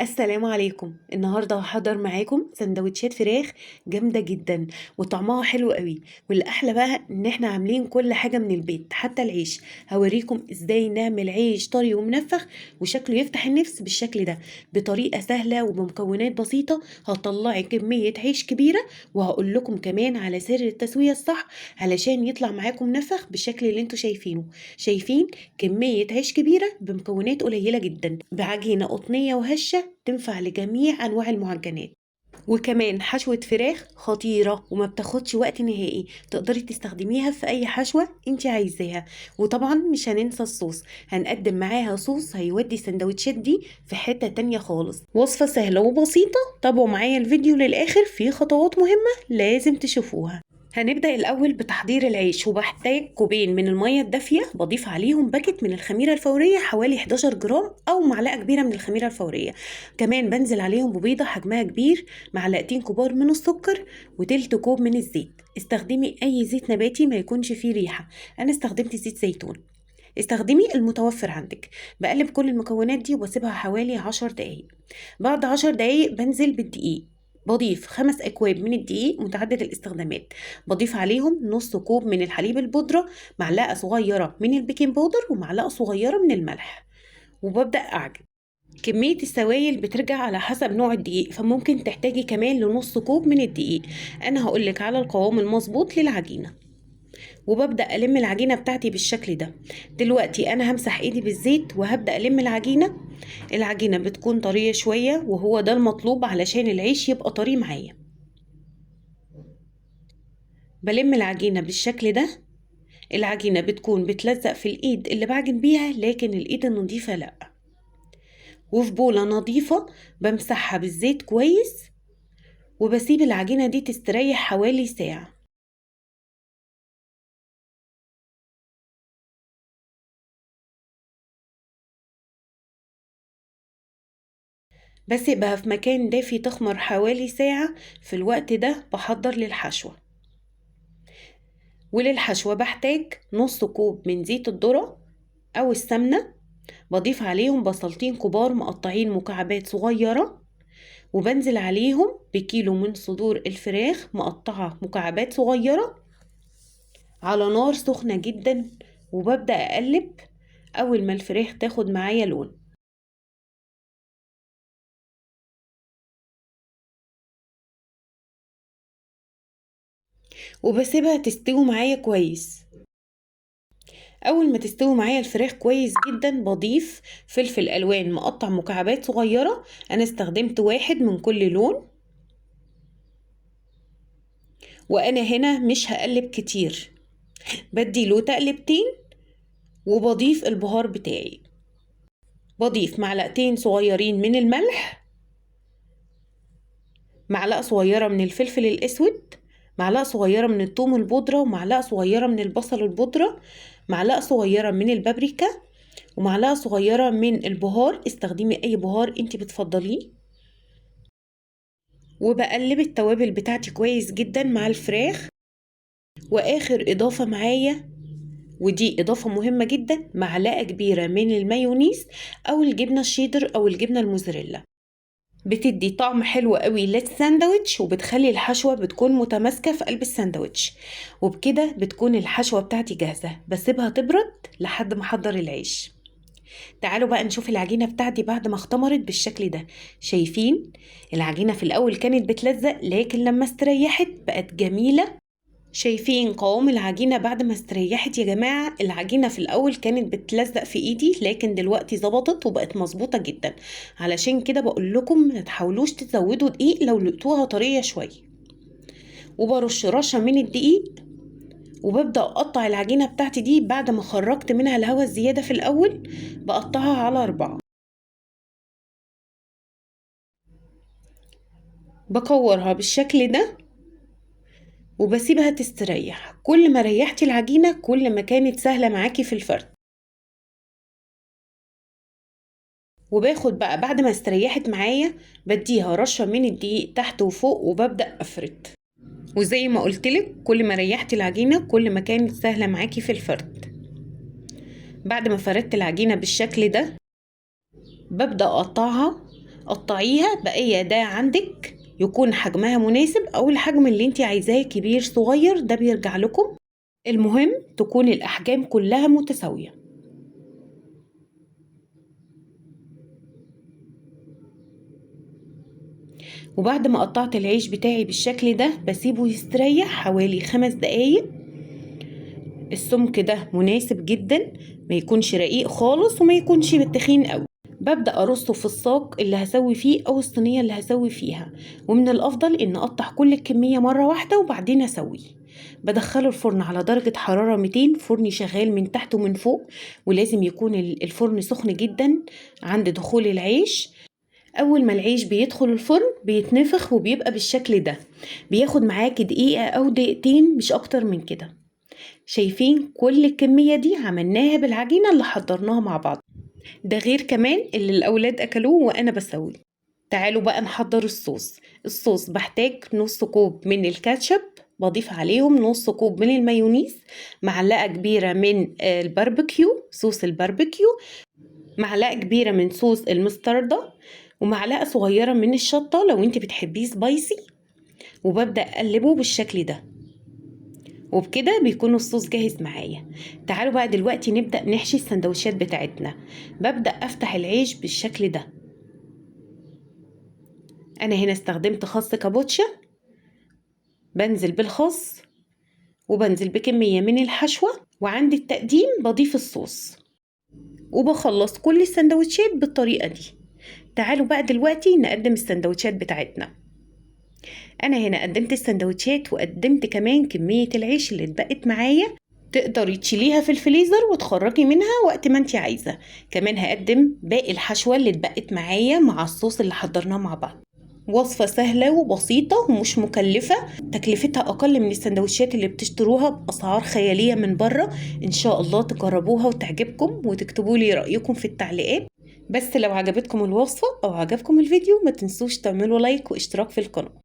السلام عليكم. النهارده هحضر معاكم سندوتشات فراخ جامده جدا وطعمها حلو قوي. والاحلى بقى ان احنا عاملين كل حاجه من البيت حتى العيش. هوريكم ازاي نعمل عيش طري ومنفخ وشكله يفتح النفس بالشكل ده بطريقه سهله وبمكونات بسيطه. هطلعي كميه عيش كبيره وهقول لكم كمان على سر التسويه الصح علشان يطلع معاكم منفخ بالشكل اللي انتوا شايفينه. شايفين كميه عيش كبيره بمكونات قليله جدا بعجينه قطنيه وهشه تنفع لجميع أنواع المعجنات. وكمان حشوة فراخ خطيرة وما بتاخدش وقت نهائي، تقدري تستخدميها في أي حشوة انت عايزاها. وطبعا مش هننسى الصوص، هنقدم معاها صوص هيودي السندوتشات دي في حتة تانية خالص. وصفة سهلة وبسيطة، تابعوا معايا الفيديو للآخر، فيه خطوات مهمة لازم تشوفوها. هنبدأ الأول بتحضير العيش، وبحتاج كوبين من المية الدافية، بضيف عليهم باكت من الخميرة الفورية حوالي 11 جرام أو معلقة كبيرة من الخميرة الفورية. كمان بنزل عليهم ببيضة حجمها كبير، معلقتين كبار من السكر، وتلت كوب من الزيت. استخدمي أي زيت نباتي ما يكونش فيه ريحة، أنا استخدمت زيت زيتون. استخدمي المتوفر عندك. بقلب كل المكونات دي وبسيبها حوالي 10 دقايق. بعد 10 دقايق بنزل بالدقيق، بضيف 5 أكواب من الدقيق متعدد الاستخدامات. بضيف عليهم نص كوب من الحليب البودرة، معلقة صغيرة من البيكنج باودر، ومعلقة صغيرة من الملح. وببدأ أعجن. كمية السوائل بترجع على حسب نوع الدقيق، فممكن تحتاجي كمان لنص كوب من الدقيق. أنا هقولك على القوام المظبوط للعجينة. وببدأ ألم العجينة بتاعتي بالشكل ده. دلوقتي أنا همسح إيدي بالزيت وهبدأ ألم العجينة. العجينة بتكون طرية شوية وهو ده المطلوب علشان العيش يبقى طري معايا. بلم العجينة بالشكل ده. العجينة بتكون بتلزق في الإيد اللي بعجن بيها، لكن الإيد النظيفة لأ. وفي بولة نظيفة بمسحها بالزيت كويس، وبسيب العجينة دي تستريح حوالي ساعة. بسيبها في مكان دافي تخمر حوالي ساعة. في الوقت ده بحضر للحشوة. وللحشوة بحتاج نص كوب من زيت الذرة أو السمنة. بضيف عليهم بصلتين كبار مقطعين مكعبات صغيرة، وبنزل عليهم بكيلو من صدور الفراخ مقطعة مكعبات صغيرة على نار سخنة جدا. وببدأ أقلب أول ما الفراخ تاخد معايا لون، وبسيبها تستوي معايا كويس. اول ما تستوي معايا الفراخ كويس جدا بضيف فلفل الوان مقطع مكعبات صغيرة، انا استخدمت واحد من كل لون. وانا هنا مش هقلب كتير، بدي له تقلبتين. وبضيف البهار بتاعي، بضيف معلقتين صغيرين من الملح، معلقة صغيرة من الفلفل الاسود، معلقة صغيرة من الثوم البودرة، ومعلقة صغيرة من البصل البودرة، معلقة صغيرة من البابريكا، ومعلقة صغيرة من البهار. استخدمي اي بهار انت بتفضليه. وبقلب التوابل بتاعتي كويس جدا مع الفراخ. واخر اضافة معايا، ودي اضافة مهمة جدا، معلقة كبيرة من المايونيز او الجبنة الشيدر او الجبنة الموزاريلا. بتدي طعم حلو قوي للساندوتش، وبتخلي الحشوة بتكون متماسكة في قلب الساندوتش. وبكده بتكون الحشوة بتاعتي جاهزة، بسيبها تبرد لحد ما احضر العيش. تعالوا بقى نشوف العجينة بتاعتي بعد ما اختمرت بالشكل ده. شايفين العجينة في الأول كانت بتلزق، لكن لما استريحت بقت جميلة. شايفين قوام العجينة بعد ما استريحت يا جماعة؟ العجينة في الأول كانت بتلزق في إيدي، لكن دلوقتي ظبطت وبقت مظبوطة جدا. علشان كده بقول لكم ما تحاولوش تزودوا دقيق لو لقيتوها طرية شوية. وبرش رشة من الدقيق، وببدأ أقطع العجينة بتاعتي دي بعد ما خرجت منها الهواء الزيادة في الأول. بقطعها على 4، بكورها بالشكل ده، وبسيبها تستريح. كل ما ريحتي العجينة كل ما كانت سهلة معاكي في الفرد. وباخد بقى بعد ما استريحت معايا بديها رشة من الدقيق تحت وفوق، وببدأ أفرد. وزي ما قلتلك كل ما ريحتي العجينة كل ما كانت سهلة معاكي في الفرد. بعد ما فردت العجينة بالشكل ده ببدأ أقطعها قطعيها بقية ده عندك، يكون حجمها مناسب او الحجم اللي انت عايزاه كبير صغير ده بيرجع لكم. المهم تكون الاحجام كلها متساوية. وبعد ما قطعت العيش بتاعي بالشكل ده بسيبه يستريح حوالي 5 دقايق. السمك ده مناسب جدا، ما يكونش رقيق خالص وما يكونش تخين قوي. ببدأ أرصه في الصاج اللي هسوي فيه أو الصينية اللي هسوي فيها، ومن الأفضل إن أقطع كل الكمية مرة واحدة وبعدين أسوي. بدخله الفرن على درجة حرارة 200، فرني شغال من تحت ومن فوق، ولازم يكون الفرن سخن جدا عند دخول العيش. أول ما العيش بيدخل الفرن بيتنفخ وبيبقى بالشكل ده، بياخد معاكي دقيقة أو دقيقتين مش أكتر من كده. شايفين كل الكمية دي عملناها بالعجينة اللي حضرناها مع بعض، ده غير كمان اللي الأولاد أكلوه وأنا بسوي. تعالوا بقى نحضر الصوص. الصوص بحتاج نص كوب من الكاتشب، بضيف عليهم نص كوب من المايونيز، معلقة كبيرة من الباربيكيو صوص الباربيكيو، معلقة كبيرة من صوص المستردة، ومعلقة صغيرة من الشطة لو انت بتحبيه سبايسي. وببدأ أقلبه بالشكل ده، وبكده بيكون الصوص جاهز معايا. تعالوا بقى دلوقتي نبدأ نحشي السندوتشات بتاعتنا. ببدأ أفتح العيش بالشكل ده. أنا هنا استخدمت خس كابوتشا، بنزل بالخس وبنزل بكمية من الحشوة، وعند التقديم بضيف الصوص، وبخلص كل السندوتشات بالطريقة دي. تعالوا بقى دلوقتي نقدم السندوتشات بتاعتنا. انا هنا قدمت السندوتشات وقدمت كمان كمية العيش اللي اتبقت معايا، تقدري تشيليها في الفريزر وتخرجي منها وقت ما انت عايزة. كمان هقدم باقي الحشوة اللي اتبقت معايا مع الصوص اللي حضرناه مع بعض. وصفة سهلة وبسيطة ومش مكلفة، تكلفتها أقل من السندوتشات اللي بتشتروها بأسعار خيالية من بره. إن شاء الله تجربوها وتعجبكم وتكتبوا لي رأيكم في التعليقات. بس لو عجبتكم الوصفة أو عجبكم الفيديو ما تنسوش تعملوا لايك واشتراك في القناة.